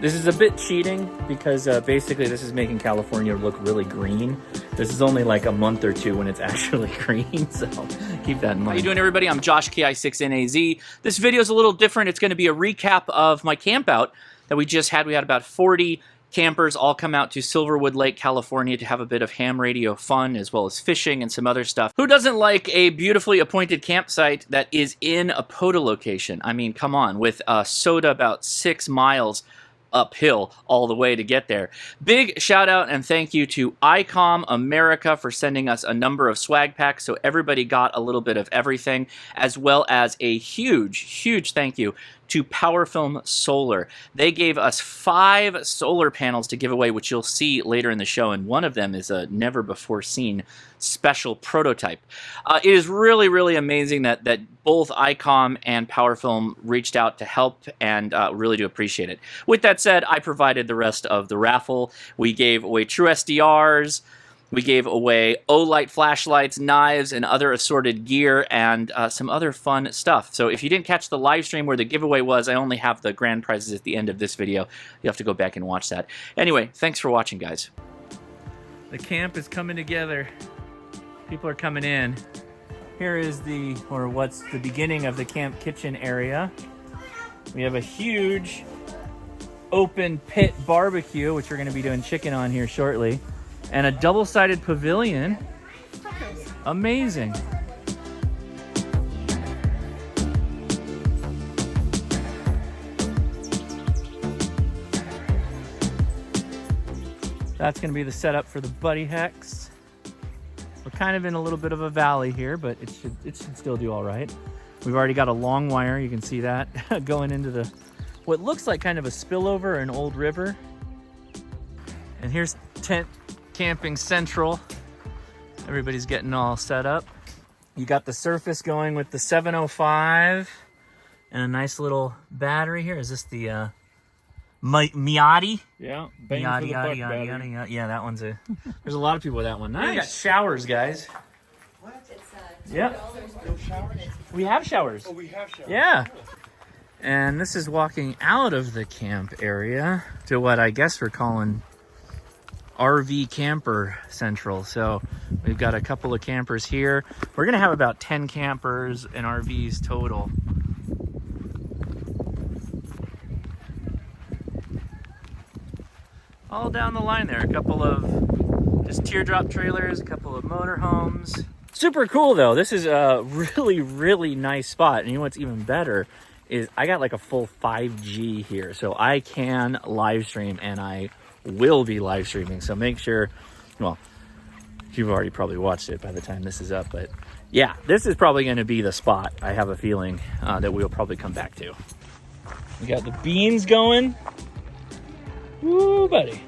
This is a bit cheating because basically this is making California look really green. This is only like a month or two when it's actually green, so keep that in mind. How you doing, everybody? I'm Josh, KI6NAZ. This video is a little different. It's going to be a recap of my camp out that we just had. We had about 40 campers all come out to Silverwood Lake, California to have a bit of ham radio fun, as well as fishing and some other stuff. Who doesn't like a beautifully appointed campsite that is in a POTA location? I mean, come on, with SOTA about 6 miles uphill all the way to get there. Big shout out and thank you to ICOM America for sending us a number of swag packs, so everybody got a little bit of everything, as well as a huge thank you to PowerFilm Solar. They gave us 5 solar panels to give away, which you'll see later in the show, and one of them is a never-before-seen special prototype. It is really amazing that both ICOM and PowerFilm reached out to help, and really do appreciate it. With that said, I provided the rest of the raffle. We gave away true SDRs, we gave away O-light flashlights, knives, and other assorted gear, and some other fun stuff. So if you didn't catch the live stream where the giveaway was, I only have the grand prizes at the end of this video. You have to go back and watch that. Anyway, thanks for watching, guys. The camp is coming together. People are coming in. Here is what's the beginning of the camp kitchen area. We have a huge open pit barbecue, which we're going to be doing chicken on here shortly. And a double-sided pavilion. Amazing. That's going to be the setup for the Buddy Hex. We're kind of in a little bit of a valley here, but it should still do all right. We've already got a long wire, you can see that, going into what looks like kind of a spillover or an old river. And here's tent camping central. Everybody's getting all set up. You got the surface going with the 705 and a nice little battery here. Is this the Miati? Yeah, Miati. Yeah, that one's there's a lot of people with that one. Nice. We got showers, guys. What? It's Yep. No showers? We have showers. Oh, we have showers. Yeah. And this is walking out of the camp area to what I guess we're calling RV camper central. So we've got a couple of campers here. We're gonna have about 10 campers and RVs total. All down the line there, a couple of just teardrop trailers, a couple of motorhomes. Super cool though. This is a really nice spot. And you know what's even better is I got like a full 5G here, so I can live stream, and I will be live streaming. So make sure, well, you've already probably watched it by the time this is up, but yeah, this is probably going to be the spot. I have a feeling that we'll probably come back to. We got the beans going. Woo, buddy.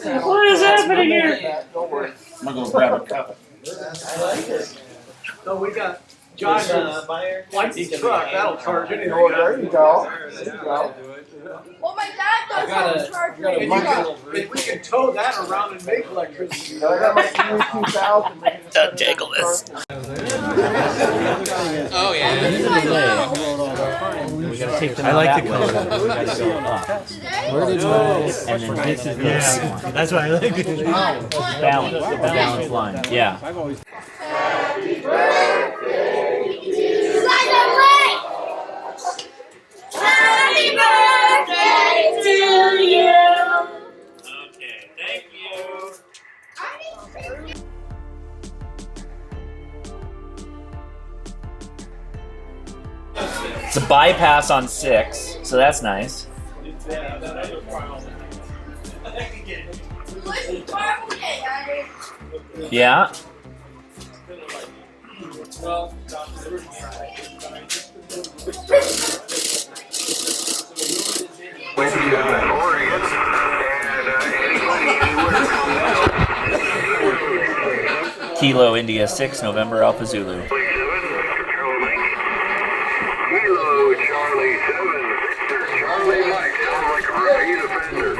What is happening here? Don't worry. I'm gonna go grab a cup. I like it. So we got Josh's Whitey's truck. That'll charge anything. Oh, there you go. There you go. Well, my dad does have a charger. And you can, if we can tow that around and make electricity. I got my E2000. Untangle this. Oh, yeah. We gotta take them. I like the color. We gotta go up. Where did this? And then this is the one. That's why I like it. Balance, the balance line. Yeah. Happy birthday to you. Happy birthday to you. Okay, thank you. It's a bypass on 6, so that's nice. Yeah. Kilo India 6, November Alpha Zulu. Kilo Charlie 7, Victor Charlie Mike, sounds like a repeat offender.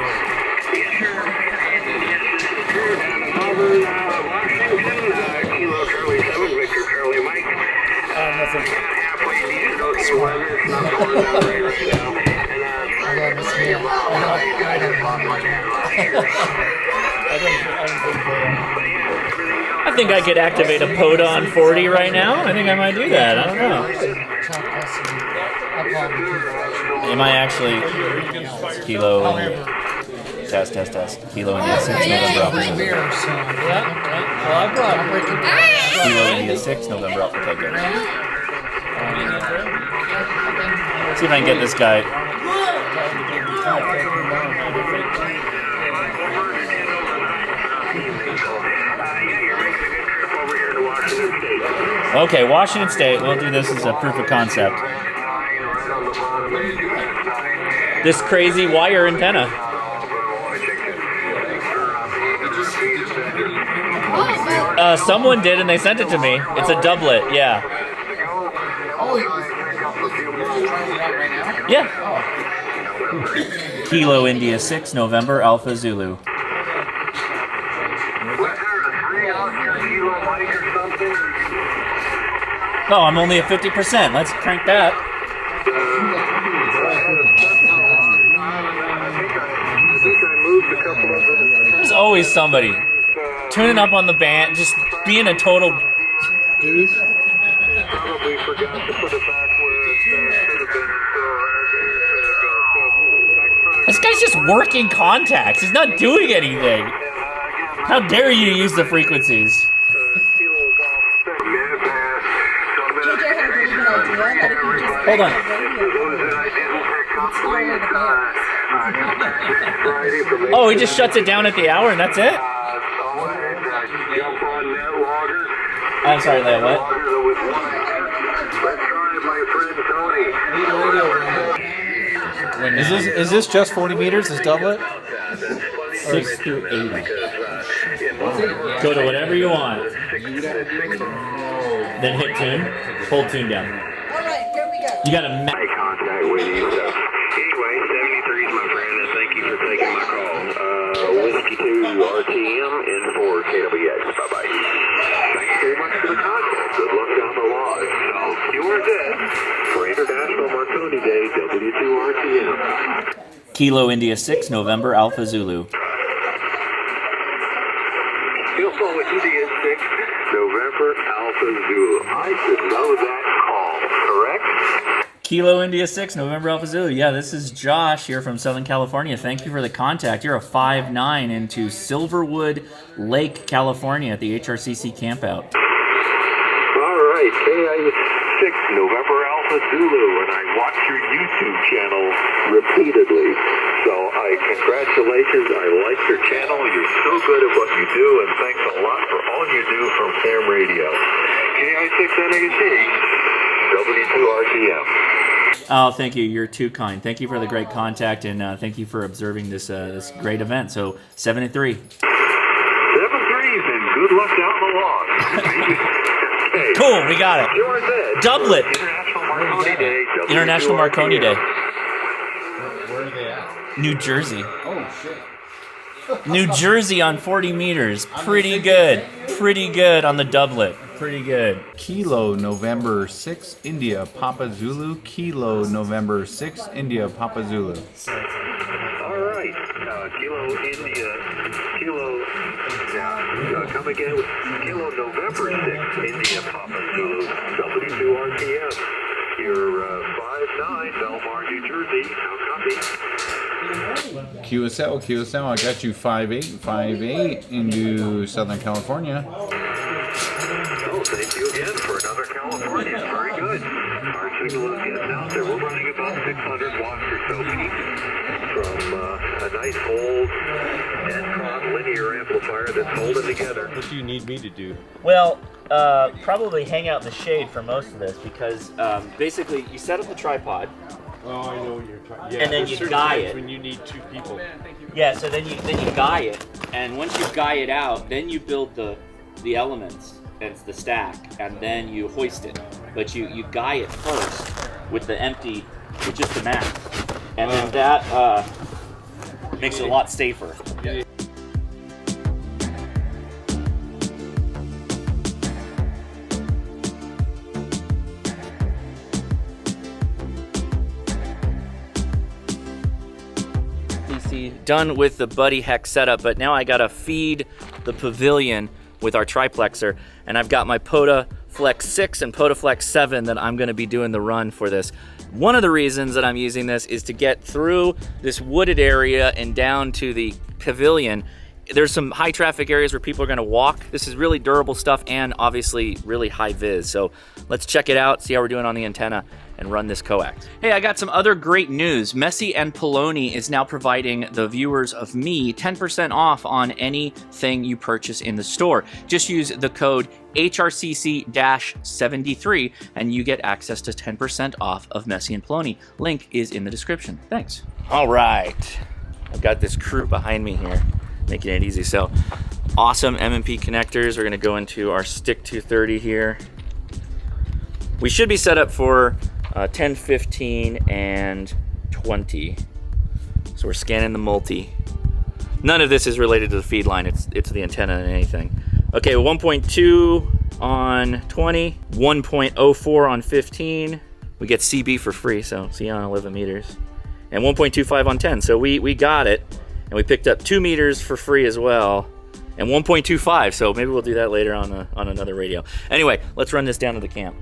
Washington, Kilo Charlie 7, Victor Charlie Mike. Halfway decent okay weather, it's not going that way right now. I think I could activate a POTA on 40 right now. I think I might do that. I don't know. Am I actually Kilo? Test. Kilo India 6, November Alpha. Kilo India 6, November Alpha. Okay, good. See if I can get this guy. Okay, Washington State. We'll do this as a proof of concept. This crazy wire antenna. Someone did, and they sent it to me. It's a doublet, yeah. Yeah. Kilo India 6, November Alpha Zulu. Oh, I'm only at 50%. Let's crank that. There's always somebody tuning up on the band, just being a total dude. Probably forgot to put it back where it should have been. This guy's just working contacts. He's not doing anything. How dare you use the frequencies? Hold on. Oh, he just shuts it down at the hour and that's it? I'm sorry, Leia, what? Is this just 40 meters? This doublet? 6 through 80. Go to whatever you want. Then hit tune. Hold tune down. Alright, here we go. You gotta Contact with you. Anyway, 73 is my friend, and thank you for taking my call. Whiskey 2 RTM in for KWX. Bye-bye. Thanks very much for the contact. Good luck down the line. QRZ for International Marconi Day, W2 RTM. Kilo India 6, November Alpha Zulu. Kilo India 6, November Alpha Zulu. I should know that call, correct? Kilo India 6, November Alpha Zulu. Yeah, this is Josh here from Southern California. Thank you for the contact. You're a 5'9" into Silverwood Lake, California at the HRCC Campout. All right, KI6, November Alpha Zulu, and I watch your YouTube channel repeatedly. So, congratulations. I like your channel. You're so good at what you do, and thanks a lot for all you do from Ham Radio. KI6NAC, W2 RTM. Oh, thank you. You're too kind. Thank you for the great contact, and thank you for observing this this great event. So, 7 and 3. 7 threes, and good luck down the lawn. Okay. Cool, we got it. Doublet. International Marconi Day. Where are they at? New Jersey. Oh, shit. New Jersey on 40 meters. Pretty good. Pretty good on the doublet. Pretty good. Kilo November 6 India Papa Zulu. Kilo November 6 India Papa Zulu. All right, Kilo India, Kilo, come again with Kilo November 6 India Papa Zulu, W2 RTM. You're 5'9", Belmar, New Jersey. How copy? QSL, I got you 5'8" into Southern California. Oh, thank you again for another California. Very good. Our signal is getting out there. We're running about 600 watts or so peak from a nice old 10-prong linear amplifier that's holding together. What do you need me to do? Well, probably hang out in the shade for most of this because basically you set up the tripod. Oh, I know what you're trying. Yeah, And then you guy it. when you need 2 people. Yeah, so then you guy it, and once you guy it out, then you build the elements and the stack, and then you hoist it. But you guy it first with just the mat, and then that makes it a lot safer. Done with the Buddy Heck setup, but now I gotta feed the pavilion with our triplexer, and I've got my POTA Flex 6 and POTA Flex 7 that I'm gonna be doing the run for this. One of the reasons that I'm using this is to get through this wooded area and down to the pavilion. There's some high traffic areas where people are gonna walk. This is really durable stuff and obviously really high vis. So let's check it out, see how we're doing on the antenna, and run this coax. Hey, I got some other great news. Messi and Poloni is now providing the viewers of me 10% off on anything you purchase in the store. Just use the code HRCC-73 and you get access to 10% off of Messi and Poloni. Link is in the description. Thanks. All right, I've got this crew behind me here, making it easy. So awesome M&P connectors. We're gonna go into our stick 230 here. We should be set up for 10, 15, and 20. So we're scanning the multi. None of this is related to the feed line. It's the antenna and anything. Okay, 1.2 on 20, 1.04 on 15. We get CB for free, so see on 11 meters. And 1.25 on 10. So we got it, and we picked up 2 meters for free as well. And 1.25, so maybe we'll do that later on another radio. Anyway, let's run this down to the camp.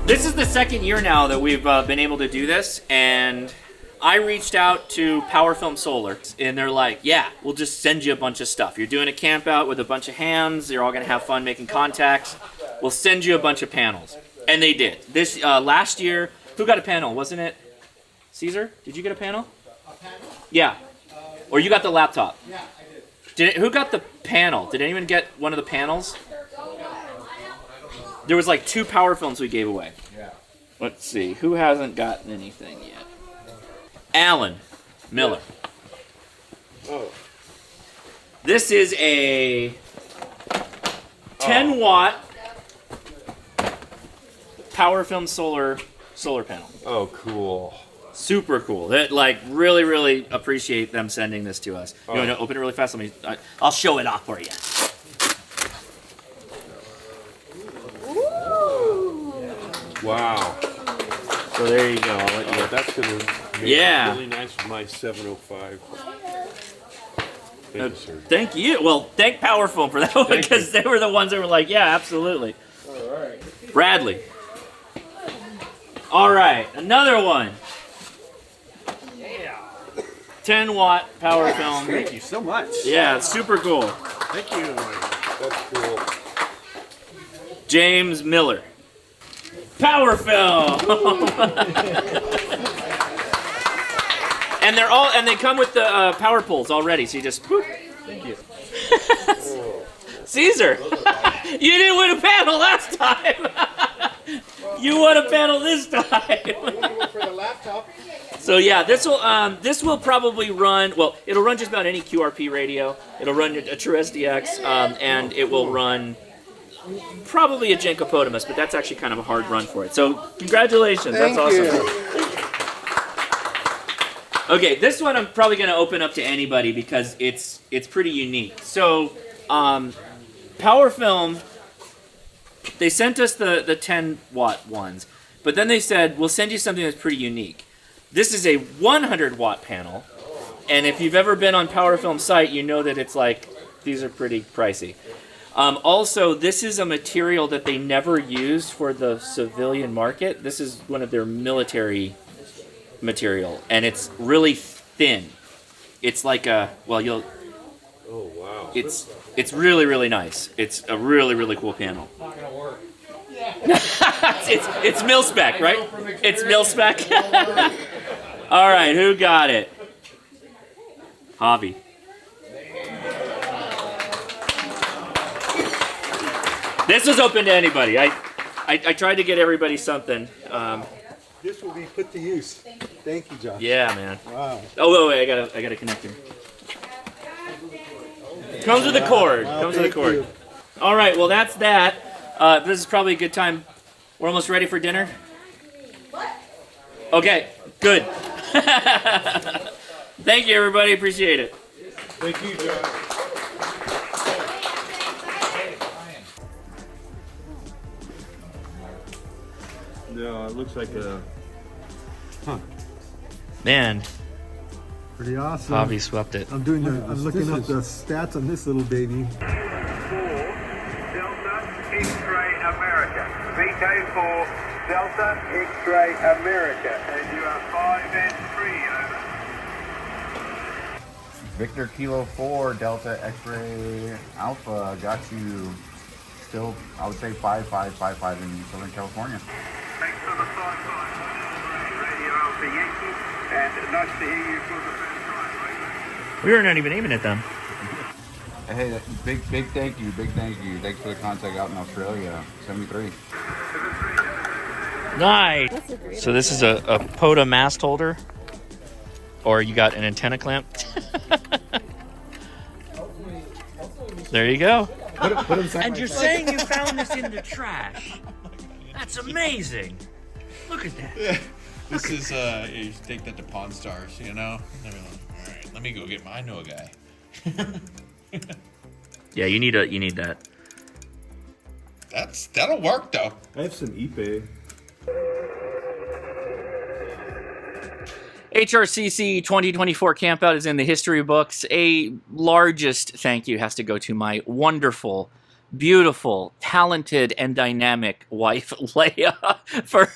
This is the second year now that we've been able to do this, and I reached out to PowerFilm Solar, and they're like, yeah, we'll just send you a bunch of stuff. You're doing a camp out with a bunch of hands, you're all gonna have fun making contacts. We'll send you a bunch of panels. And they did. This last year, who got a panel? Wasn't it Caesar? Did you get a panel? A panel? Yeah. Or you got the laptop? Yeah, I did. Who got the panel? Did anyone get one of the panels? There was like 2 PowerFilms we gave away. Yeah. Let's see. Who hasn't gotten anything yet? Alan Miller. Oh. This is a 10-watt PowerFilm solar panel. Oh, cool. Super cool. That, like, really appreciate them sending this to us. You want to open it really fast? I'll show it off for you. Wow. So there you go. I'll let you. That's gonna make it really nice for my 705. Thank you, sir. Thank you. Well, thank PowerFilm for that one because they were the ones that were like, yeah, absolutely. All right. Bradley. All right, another one. Yeah. 10-watt PowerFilm. Thank you so much. Yeah, it's super cool. Thank you. That's cool. James Miller. PowerFilm. And they come with the power poles already, so you just boop. Thank you. Caesar, you didn't win a panel last time. You won a panel this time. For the laptop. So yeah, this will probably run. Well, it'll run just about any QRP radio. It'll run a True SDX, and it will run probably a Jankopotamus, but that's actually kind of a hard run for it. So congratulations, that's awesome. Okay, this one I'm probably going to open up to anybody because it's pretty unique. So PowerFilm, they sent us the 10-watt ones, but then they said, we'll send you something that's pretty unique. This is a 100-watt panel, and if you've ever been on PowerFilm's site, you know that it's like, these are pretty pricey. Also, this is a material that they never used for the civilian market. This is one of their military material, and it's really thin. It's like a, well, Oh wow. It's really, really nice. It's a really, really cool panel. Not gonna work. it's mil spec, right? It's mil spec. All right, who got it? Javi. This was open to anybody. I tried to get everybody something. This will be put to use. Thank you, Josh. Yeah, man. Wow. Oh wait, I gotta connect him. Comes with a cord. Wow, Comes with a thank cord. you. All right, well that's that. This is probably a good time. We're almost ready for dinner. Okay, good. Thank you, everybody. Appreciate it. Thank you, Josh. No, it looks like a... Man, Pretty awesome. Javi swept it. I'm looking up the stats on this little baby. Delta X-Ray America. VK for Delta X-Ray America. And you are 5 and 3 over. Victor Kilo 4 Delta X-Ray Alpha got you still, I would say 5555 in Southern California. Thanks for the side. Radio Alpha Yankee. And nice to hear you for the first time, right? We were not even aiming at them. Hey, big thank you, Thanks for the contact out in Australia, 73. Nice. So this is a POTA mast holder, or you got an antenna clamp. There you go. And you're saying you found this in the trash. That's amazing. Look at that. This is you take that to Pawn Stars, you know. All right, let me go get I know a guy. Yeah, you need that. That'll work though. I have some eBay. HRCC 2024 Campout is in the history books. A largest thank you has to go to my wonderful, beautiful, talented, and dynamic wife, Leia, for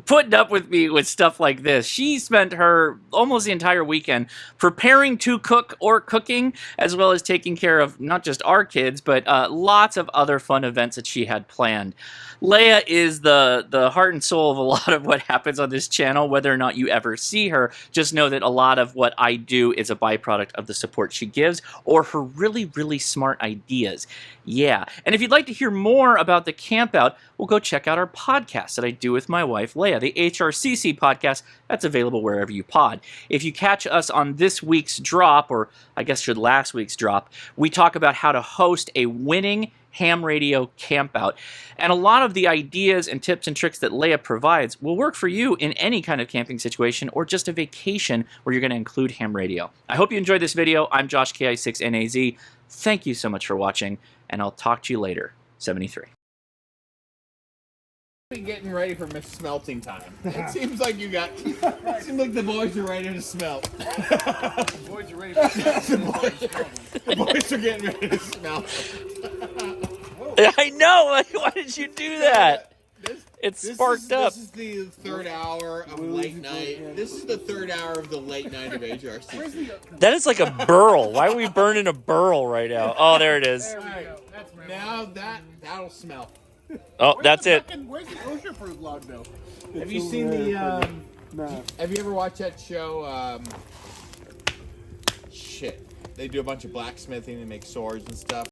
putting up with me with stuff like this. She spent her almost the entire weekend preparing to cook or cooking, as well as taking care of not just our kids, but lots of other fun events that she had planned. Leia is the heart and soul of a lot of what happens on this channel. Whether or not you ever see her, just know that a lot of what I do is a byproduct of the support she gives or her really, really smart ideas. Yeah. And if you'd like to hear more about the Campout, well, go check out our podcast that I do with my wife, Leia, the HRCC podcast. That's available wherever you pod. If you catch us on this week's drop, or I guess should last week's drop, we talk about how to host a winning ham radio campout. And a lot of the ideas and tips and tricks that Leia provides will work for you in any kind of camping situation or just a vacation where you're going to include ham radio. I hope you enjoyed this video. I'm Josh KI6NAZ. Thank you so much for watching, and I'll talk to you later. 73. Getting ready for smelting time. It seems like you got. It seems like the boys are ready to smelt. The boys are ready for the boys are getting ready to smelt. I know. Why did you do that? It sparked up. This is the third hour of late night. This is the third hour of the late night of HRC. That is like a burl. Why are we burning a burl right now? Oh, there it is. There we go. That's Now that'll smell. Oh, that's it. Where's the OSHA proof log though? Have you seen the? Have you ever watched that show? Shit, they do a bunch of blacksmithing and make swords and stuff.